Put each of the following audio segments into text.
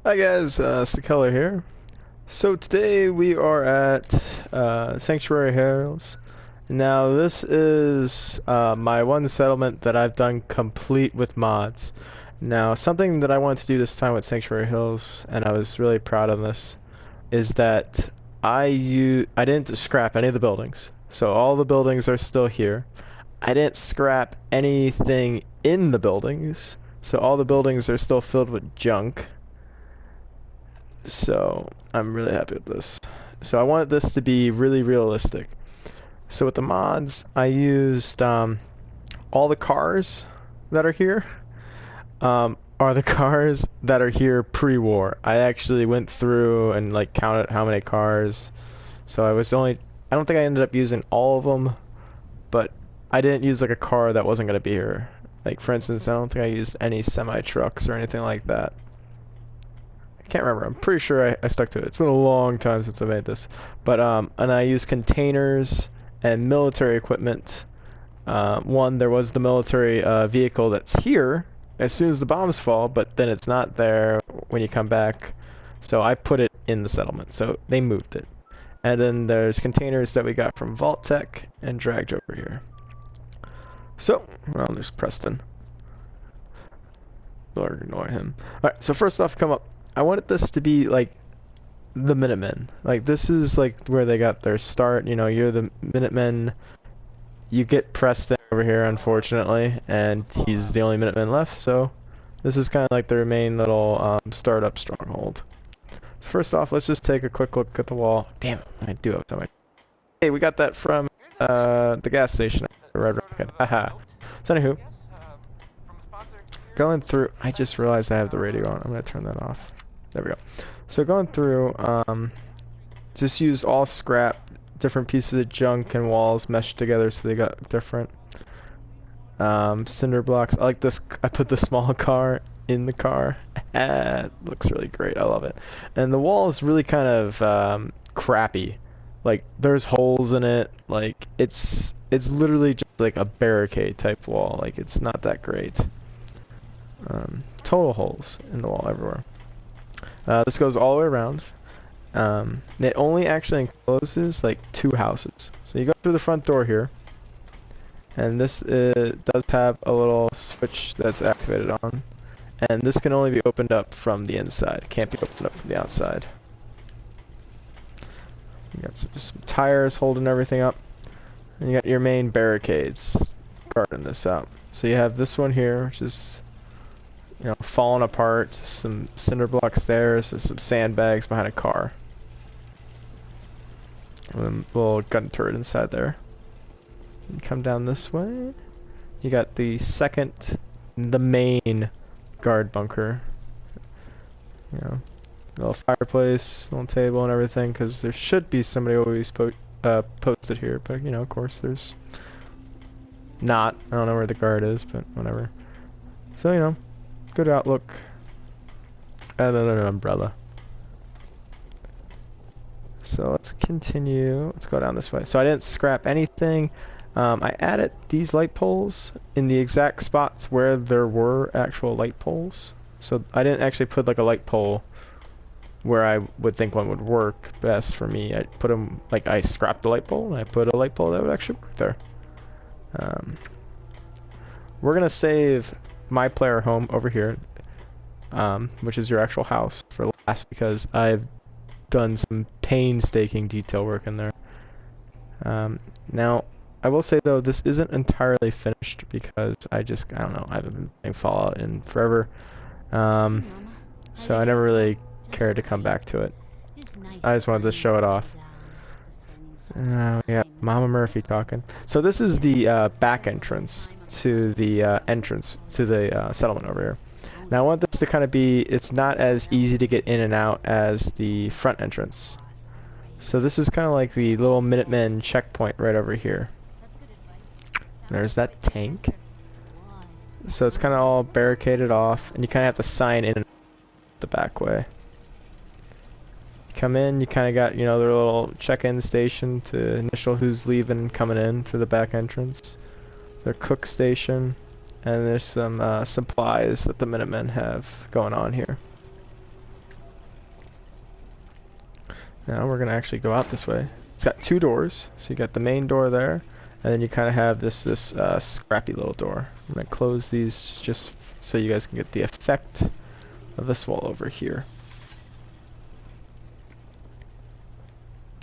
Hi guys, Sakeller here. So today we are at Sanctuary Hills. Now this is my one settlement that I've done complete with mods. Now something that I wanted to do this time with Sanctuary Hills, and I was really proud of this, is that I didn't scrap any of the buildings. So all the buildings are still here. I didn't scrap anything in the buildings. So all the buildings are still filled with junk. So I'm really happy with this. So I wanted this to be really realistic. So with the mods, I used all the cars that are here are the cars that are here pre-war. I actually went through and like counted how many cars. So I don't think I ended up using all of them, but I didn't use like a car that wasn't going to be here. Like for instance, I don't think I used any semi-trucks or anything like that. Can't remember. I'm pretty sure I stuck to it. It's been a long time since I made this. But and I use containers and military equipment. There was the military vehicle that's here as soon as the bombs fall, but then it's not there when you come back. So I put it in the settlement. So they moved it. And then there's containers that we got from Vault Tech and dragged over here. So, well, there's Preston. Or ignore him. Alright, so first off, come up. I wanted this to be like the Minutemen. Like this is like where they got their start. You know, you're the Minutemen. You get Preston over here, unfortunately, and he's the only Minuteman left. So this is kind of like their main little startup stronghold. So first off, let's just take a quick look at the wall. Damn, I do have something. Hey, we got that from the gas station. Red Rocket. Haha. So anywho, going through. I just realized I have the radio on. I'm gonna turn that off. There we go. So going through, just use all scrap, different pieces of junk and walls meshed together so they got different cinder blocks. I like this. I put the small car in the car. It looks really great. I love it. And the wall is really kind of crappy. Like there's holes in it. Like it's literally just like a barricade type wall. Like it's not that great. Total holes in the wall everywhere. This goes all the way around. It only actually encloses like 2 houses. So you go through the front door here, and this does have a little switch that's activated on, and this can only be opened up from the inside. It can't be opened up from the outside. You got some tires holding everything up, and you got your main barricades guarding this out. So you have this one here, which is, you know, falling apart, some cinder blocks there, so some sandbags behind a car. And then a little gun turret inside there. And come down this way. You got the main guard bunker. You know, little fireplace, little table and everything, because there should be somebody always posted here, but you know, of course there's not. I don't know where the guard is, but whatever. So, you know, good outlook, and then an umbrella. So let's continue. Let's go down this way. So I didn't scrap anything. I added these light poles in the exact spots where there were actual light poles. So I didn't actually put like a light pole where I would think one would work best for me. I put them, like I scrapped the light pole and I put a light pole that would actually work there. We're gonna save my player home over here, which is your actual house, for last, because I've done some painstaking detail work in there. Now I will say though, this isn't entirely finished because I don't know, I haven't been playing Fallout in forever, so I never really cared to come back to it. I just wanted to show it off. We got Mama Murphy talking. So this is the back entrance to the settlement over here. Now I want this to kind of be, it's not as easy to get in and out as the front entrance. So this is kind of like the little Minutemen checkpoint right over here. There's that tank. So it's kind of all barricaded off, and you kind of have to sign in the back way. Come in, you kind of got, you know, their little check-in station to initial who's leaving and coming in through the back entrance. Their cook station, and there's some supplies that the Minutemen have going on here. Now we're gonna actually go out this way. It's got 2 doors, so you got the main door there, and then you kind of have this scrappy little door. I'm gonna close these just so you guys can get the effect of this wall over here.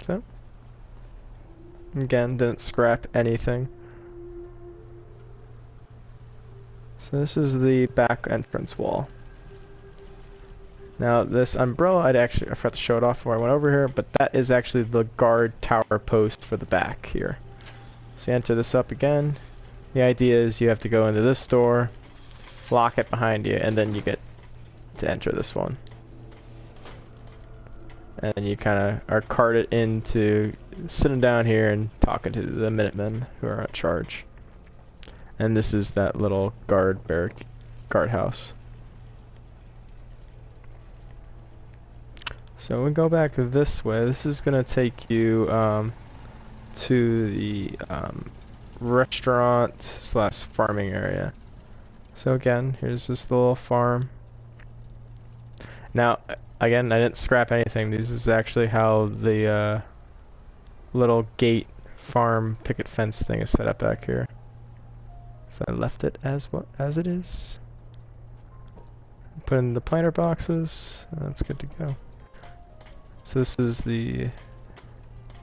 So, again, didn't scrap anything. So this is the back entrance wall. Now this umbrella, I forgot to show it off before I went over here, but that is actually the guard tower post for the back here. So you enter this up again. The idea is you have to go into this door, lock it behind you, and then you get to enter this one. And then you kind of are carted into sitting down here and talking to the Minutemen who are at charge. And this is that little guardhouse. So we go back this way. This is gonna take you to the restaurant / farming area. So again, here's this little farm. Now, again, I didn't scrap anything. This is actually how the little gate farm picket fence thing is set up back here. So I left it as it is. Put in the planter boxes, and that's good to go. So this is the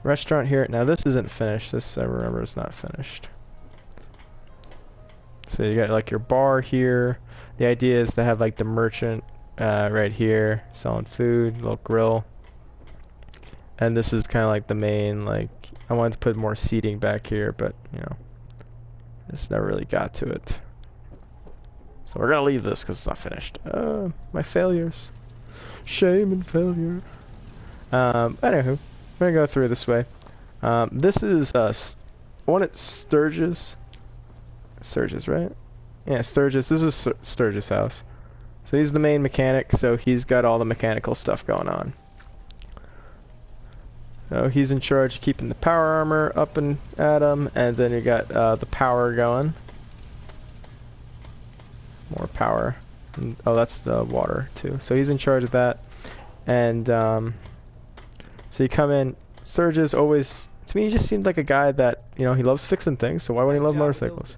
restaurant here. Now this isn't finished. This, I remember, is not finished. So you got like your bar here. The idea is to have like the merchant right here selling food, little grill. And this is kind of like the main, like, I wanted to put more seating back here, but you know, just never really got to it. So we're gonna leave this because it's not finished. My failures. Shame and failure. Anywho, we're gonna go through this way. This is one at Sturgis. Sturgis, right? Yeah, Sturgis. This is Sturgis House. So he's the main mechanic, so he's got all the mechanical stuff going on. So he's in charge of keeping the power armor up and at him, and then you got the power going. More power. And, oh, that's the water too. So he's in charge of that. And so you come in. Sturgis always, to me, he just seemed like a guy that, you know, he loves fixing things. So why wouldn't he love motorcycles?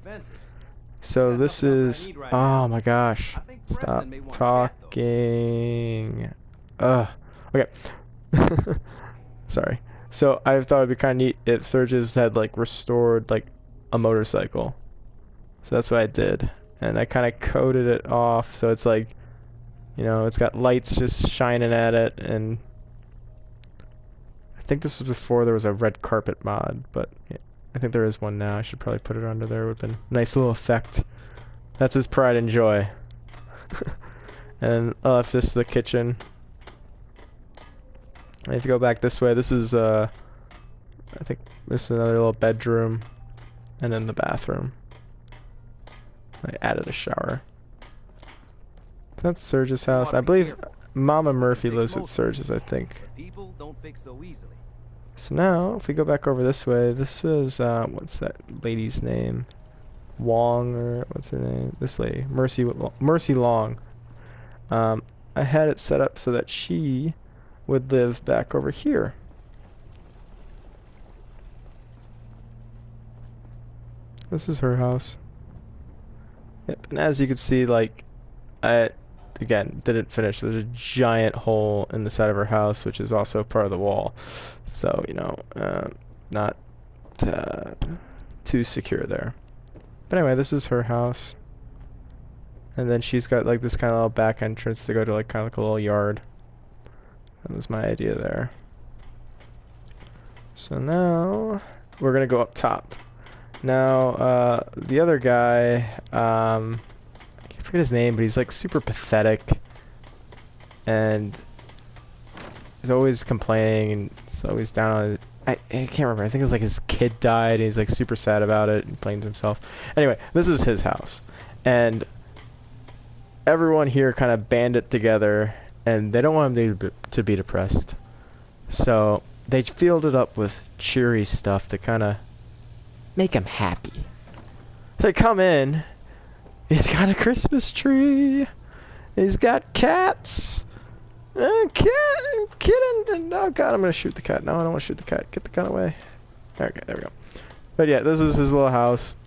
So this is, oh my gosh, stop talking. Okay. Sorry. So I thought it'd be kind of neat if Sturgis had like restored like a motorcycle. So that's what I did, and I kind of coated it off so it's like, you know, it's got lights just shining at it. And I think this was before there was a red carpet mod, but yeah, I think there is one now. I should probably put it under there. It would have been a nice little effect. That's his pride and joy. And if this is the kitchen. And if you go back this way, this is I think this is another little bedroom, and then the bathroom. I added a shower. That's Sturgis House. I believe Mama Murphy lives with Sturgis, I think. So now, if we go back over this way, this was, what's that lady's name? Wong, or what's her name? This lady, Mercy Long. I had it set up so that she would live back over here. This is her house. Yep, and as you can see, like, I, again, didn't finish. There's a giant hole in the side of her house, which is also part of the wall. So, you know, not too secure there. But anyway, this is her house. And then she's got, like, this kind of little back entrance to go to, like, kind of like a little yard. That was my idea there. So now, we're going to go up top. Now, the other guy, I forget his name, but he's like super pathetic, and he's always complaining, and he's always down on it. I can't remember. I think it's like his kid died, and he's like super sad about it and blames himself. Anyway, this is his house, and everyone here kind of banded together, and they don't want him to be depressed, so they filled it up with cheery stuff to kind of make him happy. They come in. He's got a Christmas tree. He's got cats. Cat, kitten. Oh god, I'm gonna shoot the cat. No, I don't want to shoot the cat. Get the gun away. Okay, there we go. But yeah, this is his little house.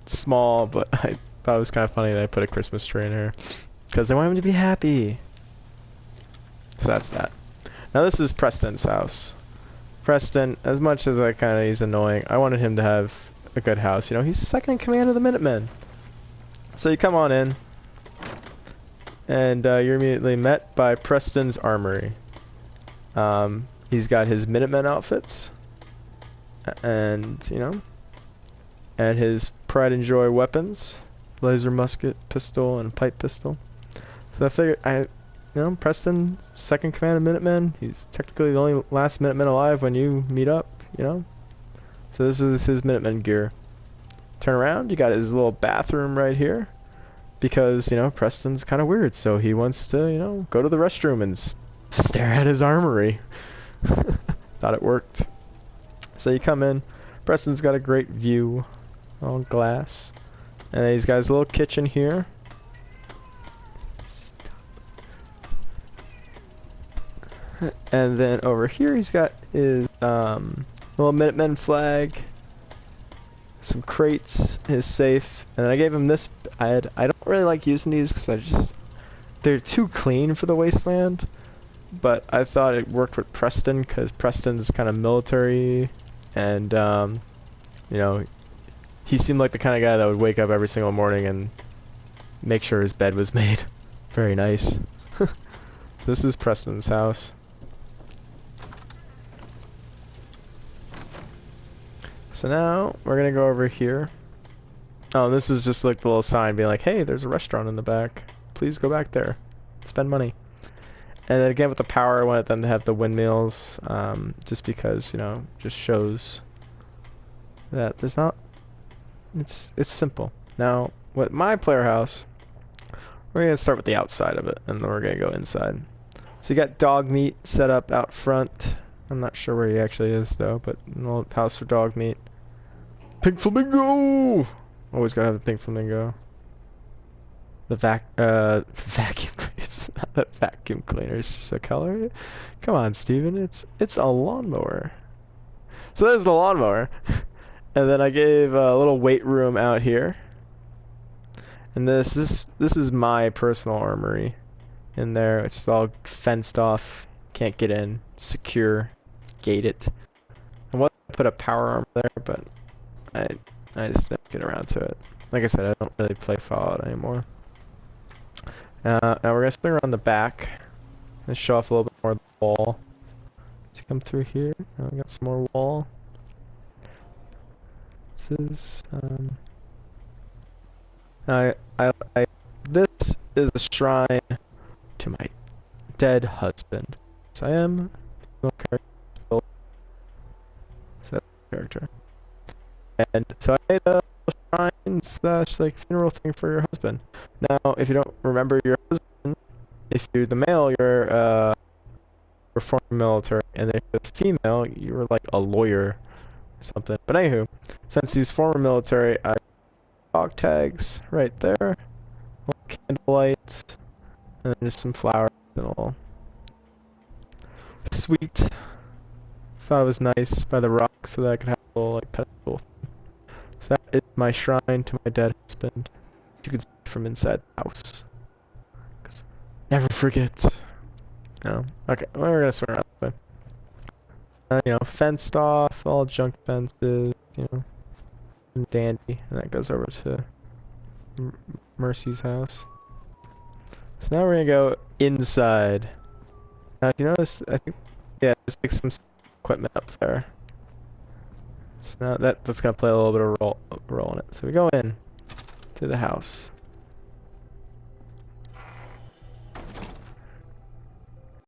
Small, but I thought it was kind of funny that I put a Christmas tree in here because they want him to be happy. So that's that. Now this is Preston's house. Preston, as much as he's annoying, I wanted him to have a good house. You know, he's second in command of the Minutemen. So you come on in, and you're immediately met by Preston's armory. He's got his Minutemen outfits, and and his pride and joy weapons, laser musket, pistol, and pipe pistol. So I figured Preston, second command of Minutemen. He's technically the only last Minuteman alive when you meet up, So this is his Minutemen gear. Turn around, you got his little bathroom right here. Because, Preston's kind of weird, so he wants to, go to the restroom and stare at his armory. Thought it worked. So you come in, Preston's got a great view, all glass. And he's got his little kitchen here. And then over here he's got his little Minutemen flag, some crates, his safe, and then I gave him this bed. I don't really like using these because they're too clean for the wasteland, but I thought it worked with Preston because Preston's kind of military, and he seemed like the kind of guy that would wake up every single morning and make sure his bed was made. Very nice. So this is Preston's house. So now we're gonna go over here. Oh, this is just like the little sign being like, hey, there's a restaurant in the back. Please go back there. Spend money. And then again with the power, I wanted them to have the windmills, just because, just shows that there's not, it's simple. Now, with my player house, we're gonna start with the outside of it, and then we're gonna go inside. So you got dog meat set up out front. I'm not sure where he actually is though, but a little house for dog meat. Pink flamingo! Always gotta have a pink flamingo. The vacuum. It's not a vacuum cleaner. It's Sakeller. Come on, Steven. It's a lawnmower. So there's the lawnmower, and then I gave a little weight room out here. And this is my personal armory in there. It's just all fenced off. Can't get in. Secure. Gate it. I wanted to put a power armor there, but I just didn't get around to it. Like I said, I don't really play Fallout anymore. Now we're gonna swing around the back and show off a little bit more of the wall. To come through here. Now we got some more wall. This is this is a shrine to my dead husband. So I am character. And so I made a shrine slash funeral thing for your husband. Now, if you don't remember your husband, if you're the male, you're former military, and if you're the female, you were like a lawyer or something. But anywho, since he's former military, I dog tags right there, little candle lights, and then just some flowers and all. Sweet. Thought it was nice by the rock so that I could have a little pedestal. So that is my shrine to my dead husband. You can see from inside the house. Never forget. No. Okay, well, we're gonna swing around this way. Fenced off, all junk fences, and dandy. And that goes over to Mercy's house. So now we're gonna go inside. Now, if you notice, I think, yeah, there's like some equipment up there. So now that's gonna play a little bit of role in it. So we go in to the house.